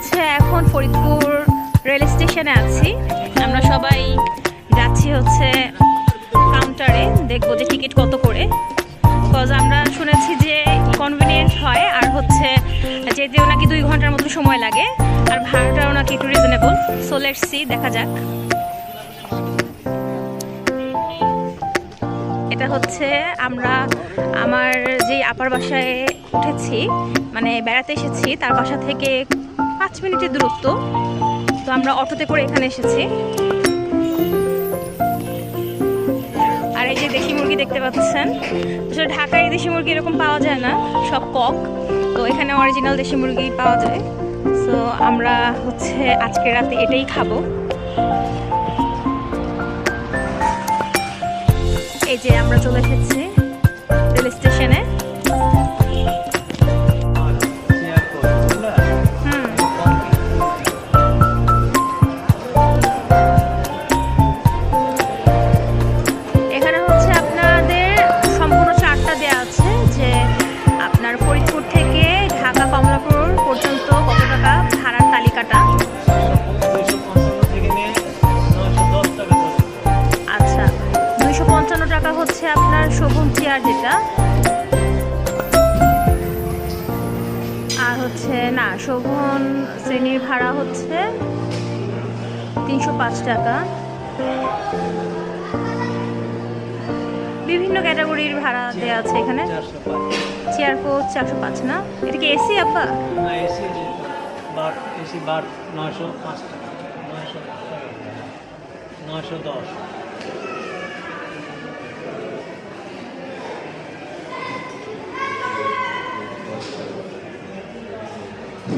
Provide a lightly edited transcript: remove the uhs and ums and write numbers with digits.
হচ্ছে এখন ফরিদপুর রেল স্টেশনে আছি। আমরা সবাই যাচ্ছি হচ্ছে কাউন্টারে, দেখবো যে টিকিট কত করে। বিকজ আমরা শুনেছি যে কনভিনিয়েন্ট হয়, আর হচ্ছে যেতেও নাকি 2 ঘন্টার মতো সময় লাগে, আর ভাড়াটাও নাকি একটু রিজনেবল। সো লেটস সি, দেখা যাক। এটা হচ্ছে আমরা আমার যে আপার বাসায় উঠেছি, মানে বেড়াতে এসেছি, তার বাসা থেকে 5 মিনিটের দূরত্ব। তো আমরা অটোতে করে এখানে এসেছি। আর এই যে দেশি মুরগি দেখতে পাচ্ছেন, আসলে ঢাকায় দেশি মুরগি এরকম পাওয়া যায় না, সব কক। তো এখানে অরিজিনাল দেশি মুরগি পাওয়া যায়। সো আমরা হচ্ছে আজকে রাতে এটাই খাবো। এই যে আমরা চলে এসেছি রেল স্টেশনে। এখানে হচ্ছে আপনাদের সম্পূর্ণ চার্টটা দেওয়া আছে যে আপনার ফরিদপুর থেকে ঢাকা কমলাপুর পর্যন্ত কত টাকা ভাড়ার তালিকাটা। আচ্ছা, 255 টাকা হচ্ছে আপনার শোভন চেয়ার যেটা, আর হচ্ছে না শোভন শ্রেণীর ভাড়া হচ্ছে 305 টাকা। বিভিন্ন ক্যাটাগরির ভাড়া দেওয়া আছে এখানে। চেয়ার কোচ 405 না? এটা কি এসি আব্বা? না, এসি বাট, এসি বাট 905 টাকা, 910।